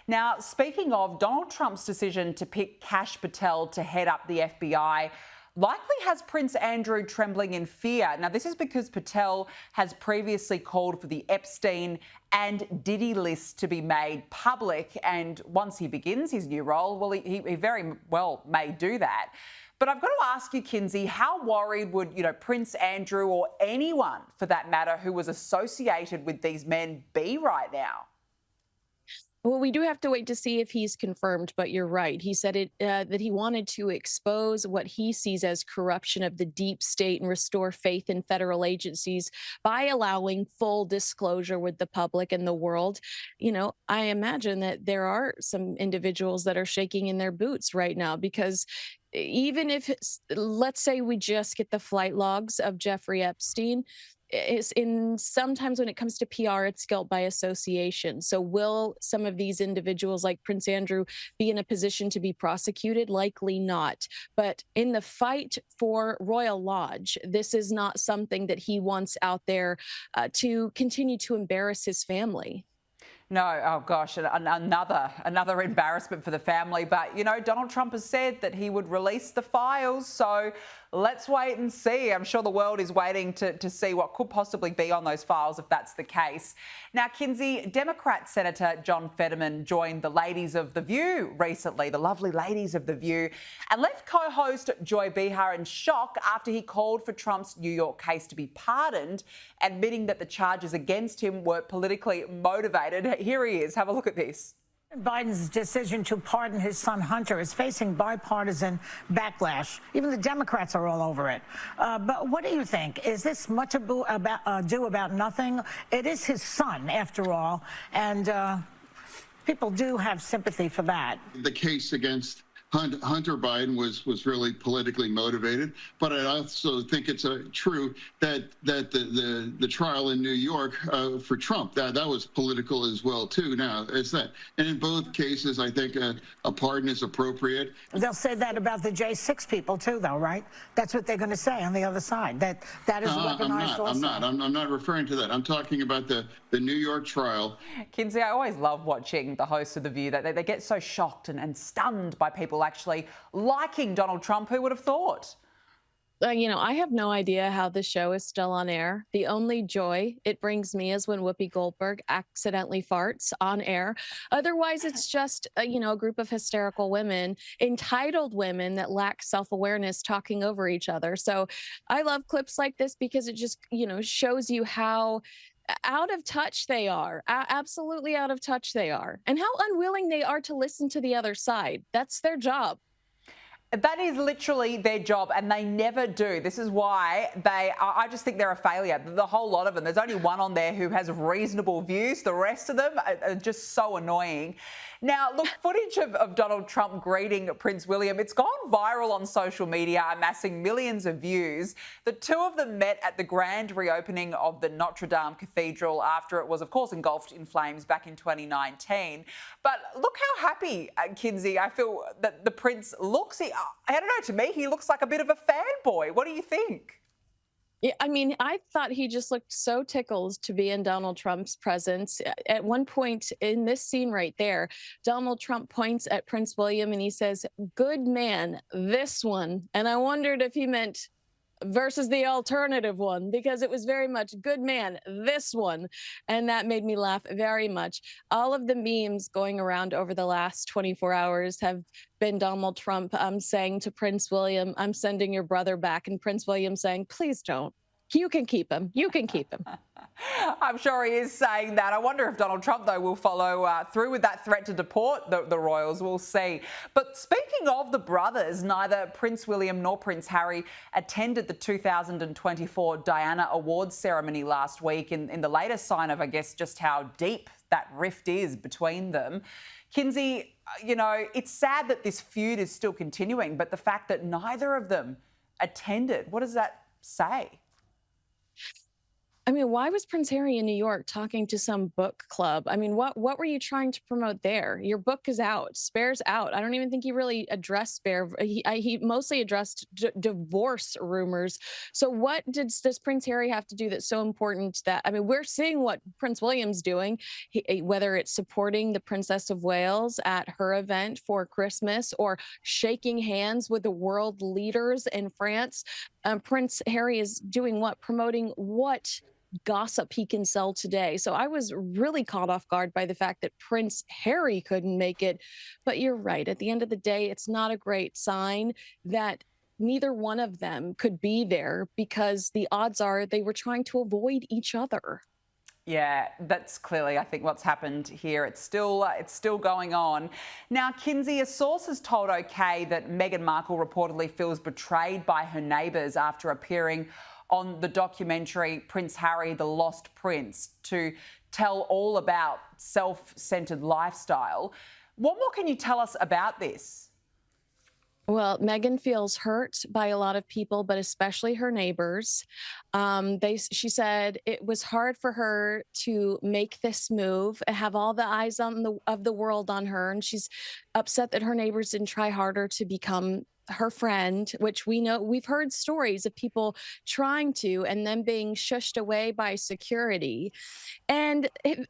Now, speaking of, Donald Trump's decision to pick Kash Patel to head up the FBI likely has Prince Andrew trembling in fear. Now, this is because Patel has previously called for the Epstein and Diddy list to be made public. And once he begins his new role, well, he very well may do that. But I've got to ask you, Kinsey, how worried would, Prince Andrew or anyone for that matter who was associated with these men be right now? Well, we do have to wait to see if he's confirmed, but you're right. He said that he wanted to expose what he sees as corruption of the deep state and restore faith in federal agencies by allowing full disclosure with the public and the world. I imagine that there are some individuals that are shaking in their boots right now because even if let's say we just get the flight logs of Jeffrey Epstein, is in sometimes when it comes to PR, it's guilt by association. So will some of these individuals like Prince Andrew be in a position to be prosecuted? Likely not. But in the fight for Royal Lodge, this is not something that he wants out there to continue to embarrass his family. No, oh gosh, another embarrassment for the family. But, Donald Trump has said that he would release the files. So let's wait and see. I'm sure the world is waiting to see what could possibly be on those files if that's the case. Now, Kinsey, Democrat Senator John Fetterman joined the ladies of The View recently, the lovely ladies of The View, and left co-host Joy Behar in shock after he called for Trump's New York case to be pardoned, admitting that the charges against him were politically motivated. Here he is. Have a look at this. Biden's decision to pardon his son Hunter is facing bipartisan backlash. Even the Democrats are all over it. But what do you think? Is this much ado about nothing? It is his son, after all, and people do have sympathy for that. The case against Hunter Biden was really politically motivated, but I also think it's true that the trial in New York for Trump that was political as well too. Now is that, and in both cases, I think a pardon is appropriate. They'll say that about the J6 people too, though, right? That's what they're going to say on the other side. That is weaponized. I'm not referring to that. I'm talking about the New York trial. Kinsey, I always love watching the hosts of The View. They get so shocked and stunned by people actually liking Donald Trump. Who would have thought? I have no idea how the show is still on air. The only joy it brings me is when Whoopi Goldberg accidentally farts on air. Otherwise, it's just, a group of hysterical women, entitled women that lack self-awareness talking over each other. So I love clips like this because it just, shows you how out of touch they are, absolutely out of touch they are, and how unwilling they are to listen to the other side. That's their job. That is literally their job, and they never do. This is why I just think they're a failure. The whole lot of them. There's only one on there who has reasonable views. The rest of them are just so annoying. Now, look, footage of Donald Trump greeting Prince William, it's gone viral on social media, amassing millions of views. The two of them met at the grand reopening of the Notre Dame Cathedral after it was, of course, engulfed in flames back in 2019. But look how happy, Kinsey, I feel that the Prince looks. I don't know, to me, he looks like a bit of a fanboy. What do you think? Yeah, I thought he just looked so tickled to be in Donald Trump's presence. At one point in this scene right there, Donald Trump points at Prince William and he says, "Good man, this one." And I wondered if he meant versus the alternative one, because it was very much good man, this one. And that made me laugh very much. All of the memes going around over the last 24 hours have been Donald Trump saying to Prince William, "I'm sending your brother back," and Prince William saying, "Please don't. You can keep him. You can keep him." I'm sure he is saying that. I wonder if Donald Trump, though, will follow through with that threat to deport the royals. We'll see. But speaking of the brothers, neither Prince William nor Prince Harry attended the 2024 Diana Awards ceremony last week in the latest sign of, I guess, just how deep that rift is between them. Kinsey, it's sad that this feud is still continuing, but the fact that neither of them attended, what does that say? I mean, why was Prince Harry in New York talking to some book club? I mean, what were you trying to promote there? Your book is out, Spare's out. I don't even think he really addressed Spare. He mostly addressed divorce rumors. So what does Prince Harry have to do that's so important that, I mean, we're seeing what Prince William's doing, whether it's supporting the Princess of Wales at her event for Christmas or shaking hands with the world leaders in France. Prince Harry is doing what? Promoting what gossip he can sell today. So I was really caught off guard by the fact that Prince Harry couldn't make it. But you're right. At the end of the day, it's not a great sign that neither one of them could be there because the odds are they were trying to avoid each other. Yeah, that's clearly, I think, what's happened here. It's still going on. Now, Kinsey, a source has told OK that Meghan Markle reportedly feels betrayed by her neighbours after appearing on the documentary Prince Harry, the Lost Prince, to tell all about self-centred lifestyle. What more can you tell us about this? Well, Meghan feels hurt by a lot of people, but especially her neighbors. She said it was hard for her to make this move, have all the eyes of the world on her, and she's upset that her neighbors didn't try harder to become her friend, which we know we've heard stories of people trying to and then being shushed away by security. And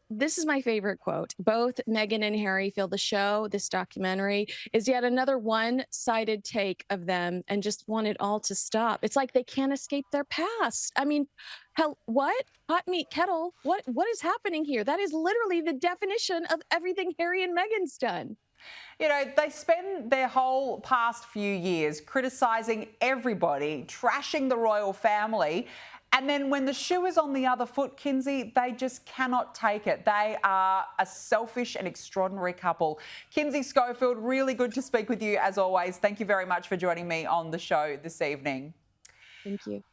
this is my favorite quote. Both Meghan and Harry feel the show, this documentary, is yet another one-sided take of them and just want it all to stop. It's like they can't escape their past. I mean, hell, what? Hot meat kettle? What is happening here? That is literally the definition of everything Harry and Meghan's done. You know, they spend their whole past few years criticising everybody, trashing the royal family. And then when the shoe is on the other foot, Kinsey, they just cannot take it. They are a selfish and extraordinary couple. Kinsey Schofield, really good to speak with you as always. Thank you very much for joining me on the show this evening. Thank you.